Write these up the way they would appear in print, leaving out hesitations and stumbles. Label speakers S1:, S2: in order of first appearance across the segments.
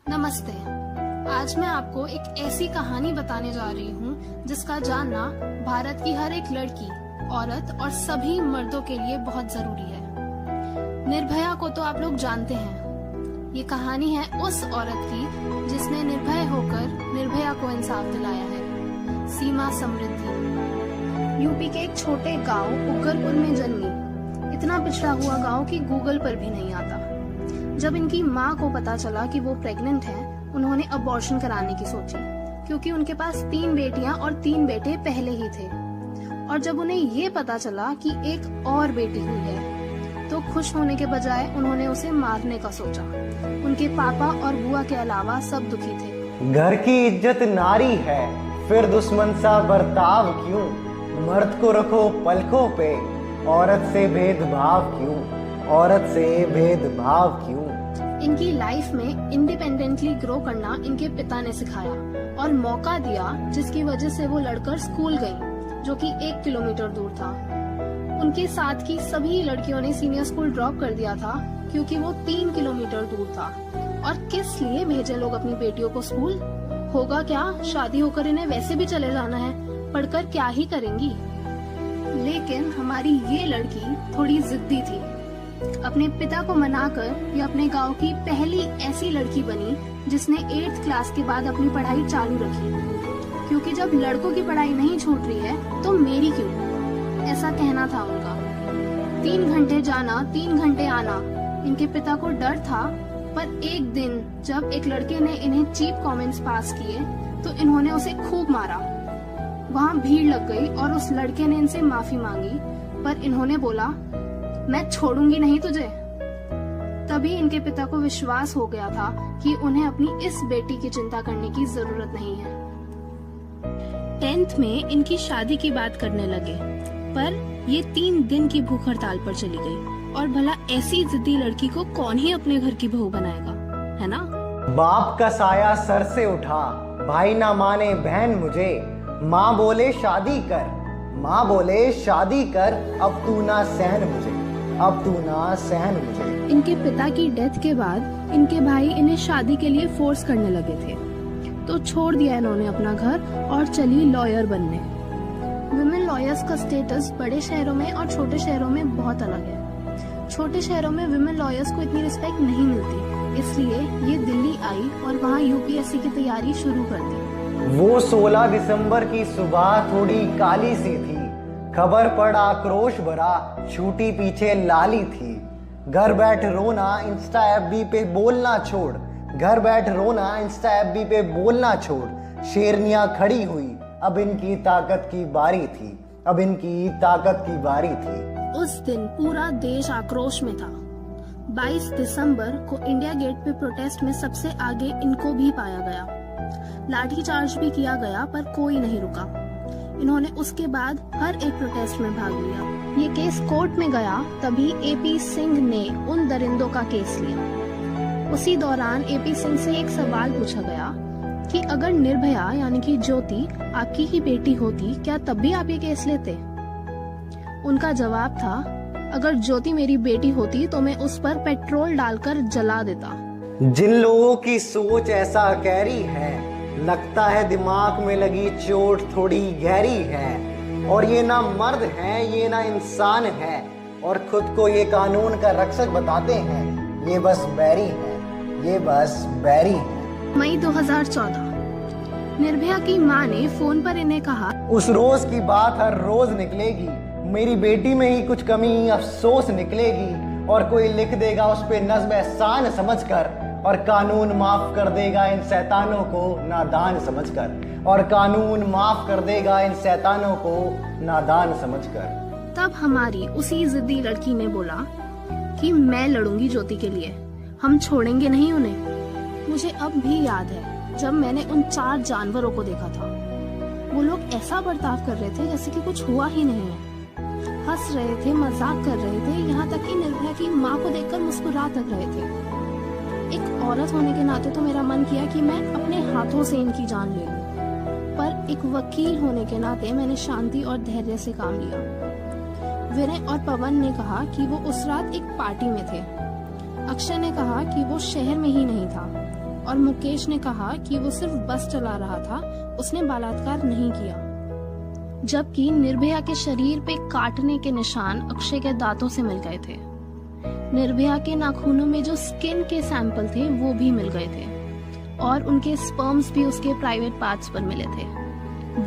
S1: नमस्ते। आज मैं आपको एक ऐसी कहानी बताने जा रही हूँ जिसका जानना भारत की हर एक लड़की, औरत और सभी मर्दों के लिए बहुत जरूरी है। निर्भया को तो आप लोग जानते हैं। ये कहानी है उस औरत की जिसने निर्भय होकर निर्भया को इंसाफ दिलाया है। सीमा समृद्धि यूपी के एक छोटे गांव उग्गरपुर में जन्मी। इतना पिछड़ा हुआ गांव कि गूगल पर भी नहीं आता। जब इनकी माँ को पता चला कि वो प्रेग्नेंट है, उन्होंने अबॉर्शन कराने की सोची, क्योंकि उनके पास 3 बेटियां और 3 बेटे पहले ही थे। और जब उन्हें ये पता चला कि एक और बेटी हुई है, तो खुश होने के बजाय उन्होंने उसे मारने का सोचा। उनके पापा और बुआ के अलावा सब दुखी थे।
S2: घर की इज्जत नारी है, फिर दुश्मन सा बर्ताव क्यों? मर्द को रखो पलकों पे, औरत से भेदभाव क्यों? औरत से भेदभाव क्यों?
S1: इनकी लाइफ में इंडिपेंडेंटली ग्रो करना इनके पिता ने सिखाया और मौका दिया, जिसकी वजह से वो लड़कर स्कूल गईं, जो कि 1 किलोमीटर दूर था। उनके साथ की सभी लड़कियों ने सीनियर स्कूल ड्रॉप कर दिया था, क्योंकि वो 3 किलोमीटर दूर था। और किस लिए भेजे लोग अपनी बेटियों को स्कूल? होगा क्या, शादी होकर इन्हें वैसे भी चले जाना है, पढ़कर क्या ही करेंगी। लेकिन हमारी ये लड़की थोड़ी जिद्दी थी। अपने पिता को मनाकर ये अपने गांव की पहली ऐसी लड़की बनी जिसने 8th क्लास के बाद अपनी पढ़ाई चालू रखी, क्योंकि जब लड़कों की पढ़ाई नहीं छूट रही है तो मेरी क्यों, ऐसा कहना था उनका। 3 घंटे जाना 3 घंटे आना, इनके पिता को डर था। पर एक दिन जब एक लड़के ने इन्हें चीप कमेंट्स पास किए तो इन्होंने उसे खूब मारा। वहाँ भीड़ लग गई और उस लड़के ने इनसे माफी मांगी, पर इन्होंने बोला, मैं छोड़ूंगी नहीं तुझे। तभी इनके पिता को विश्वास हो गया था कि उन्हें अपनी इस बेटी की चिंता करने की जरूरत नहीं है। 10th में इनकी शादी की बात करने लगे, पर ये 3 दिन की भूख हड़ताल पर चली गई। और भला ऐसी जिद्दी लड़की को कौन ही अपने घर की बहू बनाएगा, है ना?
S2: बाप का साया सर से उठा, भाई ना माने बहन मुझे, माँ बोले शादी कर, माँ बोले शादी कर, अब तू ना सहन मुझे, अब तू ना सहन मुझे।
S1: इनके पिता की डेथ के बाद इनके भाई इन्हें शादी के लिए फोर्स करने लगे थे, तो छोड़ दिया इन्होंने अपना घर और चली लॉयर बनने। वुमेन लॉयर्स का स्टेटस बड़े शहरों में और छोटे शहरों में बहुत अलग है। छोटे शहरों में वुमेन लॉयर्स को इतनी रिस्पेक्ट नहीं मिलती, इसलिए ये दिल्ली आई और वहाँ यूपीएससी की तैयारी शुरू कर दी।
S2: वो 16 दिसंबर की सुबह थोड़ी काली सी थी, खबर पर आक्रोश भरा, छूटी पीछे लाली थी। घर बैठ रोना इंस्टा एफबी पे बोलना छोड़, घर बैठ रोना इंस्टा एफबी पे बोलना छोड़। शेरनियां खड़ी हुई, अब इनकी ताकत की बारी थी, अब इनकी ताकत की बारी थी।
S1: उस दिन पूरा देश आक्रोश में था। 22 दिसंबर को इंडिया गेट पे प्रोटेस्ट में सबसे आगे इनको भी पाया गया। लाठीचार्ज भी किया गया, पर कोई नहीं रुका। इन्होंने उसके बाद हर एक प्रोटेस्ट में भाग लिया। ये केस कोर्ट में गया, तभी एपी सिंह ने उन दरिंदों का केस लिया। उसी दौरान एपी सिंह से एक सवाल पूछा गया कि अगर निर्भया यानी कि ज्योति आपकी ही बेटी होती, क्या तब भी आप ये केस लेते? उनका जवाब था, अगर ज्योति मेरी बेटी होती तो मैं उस पर पेट्रोल डालकर जला देता।
S2: जिन लोगों की सोच ऐसा गहरी है, लगता है दिमाग में लगी चोट थोड़ी गहरी है। और ये ना मर्द है, ये ना इंसान है, और खुद को ये कानून का रक्षक बताते हैं। ये बस बैरी है, ये बस बैरी है।
S1: मई 2014 निर्भया की माँ ने फोन पर इन्हें कहा,
S2: उस रोज की बात हर रोज निकलेगी, मेरी बेटी में ही कुछ कमी अफसोस निकलेगी। और कोई लिख देगा उस पे नज़्म एहसान समझकर, और कानून माफ कर देगा इन शैतानों को नादान समझकर, और कानून माफ कर देगा इन शैतानों को नादान समझकर।
S1: तब हमारी उसी जिद्दी लड़की ने बोला कि मैं लड़ूंगी ज्योति के लिए, हम छोड़ेंगे नहीं उन्हें। मुझे अब भी याद है जब मैंने उन 4 जानवरों को देखा था। वो लोग ऐसा बर्ताव कर रहे थे जैसे कि कुछ हुआ ही नहीं है। हंस रहे थे, मजाक कर रहे थे, यहाँ तक कि निर्भया की माँ को देखकर मुस्कुरा तक रहे थे। एक औरत होने के नाते तो मेरा मन किया कि मैं अपने हाथों से इनकी जान ले लूं, पर एक वकील होने के नाते मैंने शांति और धैर्य से काम लिया। विनय और पवन ने कहा कि वो उस रात एक पार्टी में थे। अक्षय ने कहा कि वो शहर में ही नहीं था और मुकेश ने कहा कि वो सिर्फ बस चला रहा था, उसने बलात्कार नहीं किया। जबकि निर्भया के शरीर पे काटने के निशान अक्षय के दांतों से मिल गए थे। निर्भया के नाखूनों में जो स्किन के सैंपल थे वो भी मिल गए थे और उनके स्पर्म्स भी उसके प्राइवेट पार्ट्स पर मिले थे।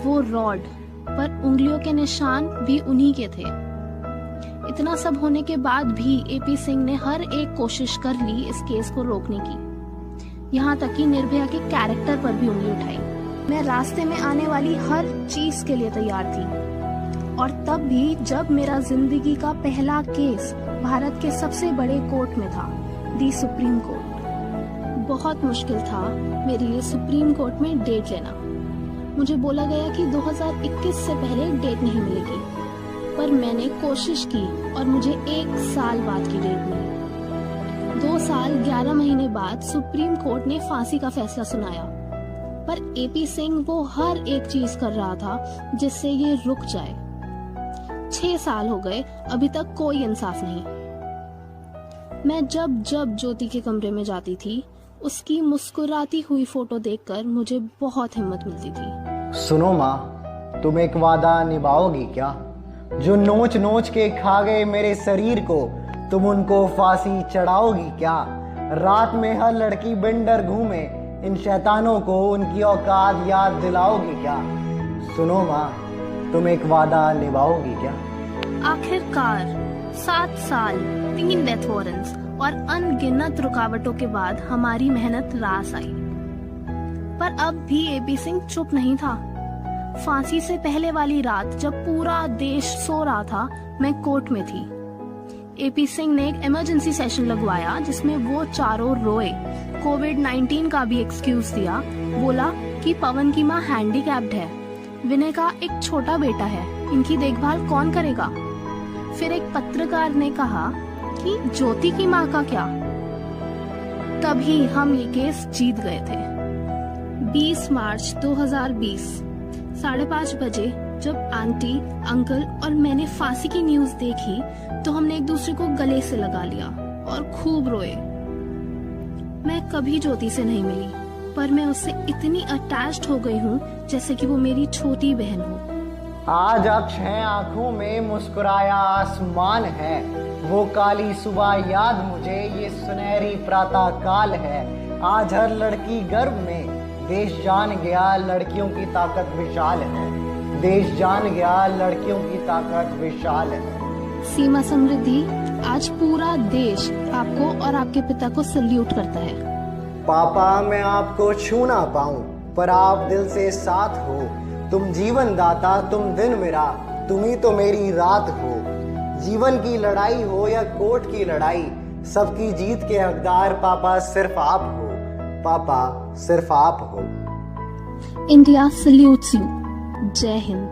S1: वो रॉड पर उंगलियों के निशान भी उन्हीं के थे। इतना सब होने के बाद भी एपी सिंह ने हर एक कोशिश कर ली इस केस को रोकने की, यहाँ तक कि निर्भया के कैरेक्टर पर भी उंगली उठाई। मैं रास्ते में आने वाली हर चीज के लिए तैयार थी, और तब भी जब मेरा जिंदगी का पहला केस भारत के सबसे बड़े कोर्ट में था, दी सुप्रीम कोर्ट। बहुत मुश्किल था मेरे लिए सुप्रीम कोर्ट में डेट लेना। मुझे बोला गया कि 2021 से पहले डेट नहीं मिलेगी, पर मैंने कोशिश की और मुझे 1 साल बाद की डेट मिली। 2 साल 11 महीने बाद सुप्रीम कोर्ट ने फांसी का फैसला सुनाया, पर एपी सिंह वो हर एक चीज कर रहा था जिससे ये रुक जाए। 6 साल हो गए, अभी तक कोई इंसाफ नहीं। मैं जब जब ज्योति के कमरे में जाती थी, उसकी मुस्कुराती हुई फोटो देखकर मुझे बहुत हिम्मत मिलती थी।
S2: सुनो माँ, तुम एक वादा निभाओगी क्या? जो नोच नोच के खा गए मेरे शरीर को, तुम उनको फांसी चढ़ाओगी क्या? रात में हर लड़की बिंडर घूमे, इन शैतानों को उनकी औकात याद दिलाओगी क्या? सुनो माँ, तुम एक वादा निभाओगी क्या?
S1: आखिरकार 7 साल, 3 डेथ वारंट्स और अनगिनत रुकावटों के बाद हमारी मेहनत रास आई। पर अब भी एपी सिंह चुप नहीं था। फांसी से पहले वाली रात जब पूरा देश सो रहा था, मैं कोर्ट में थी। एपी सिंह ने एक इमरजेंसी सेशन लगवाया जिसमें वो चारों रोए, कोविड-19 का भी एक्सक्यूज दिया। बोला कि पवन की माँ हैंडीकैप्ड है, विनय का एक छोटा बेटा है, इनकी देखभाल कौन करेगा? फिर एक पत्रकार ने कहा कि ज्योति की माँ का क्या? तभी हम ये केस जीत गए थे। 20 मार्च 2020 5:30 बजे जब आंटी, अंकल और मैंने फांसी की न्यूज देखी तो हमने एक दूसरे को गले से लगा लिया और खूब रोए। मैं कभी ज्योति से नहीं मिली, पर मैं उससे इतनी अटैच्ड हो गई हूँ जैसे कि वो मेरी छोटी बहन हो।
S2: आज अक्षय आंखों में मुस्कुराया आसमान है, वो काली सुबह याद मुझे, ये सुनहरी प्रातः काल है। आज हर लड़की गर्व में, देश जान गया लड़कियों की ताकत विशाल है। देश जान गया लड़कियों की ताकत विशाल है।
S1: सीमा समृद्धि, आज पूरा देश आपको और आपके पिता को सल्यूट करता है।
S2: पापा, मैं आपको छू ना पाऊं, पर आप दिल से साथ हो। तुम जीवन दाता, तुम दिन मेरा, तुम ही तो मेरी रात हो। जीवन की लड़ाई हो या कोर्ट की लड़ाई, सबकी जीत के हकदार पापा सिर्फ आप हो। पापा, सिर्फ आप हो।
S1: India salutes you. जय हिंद।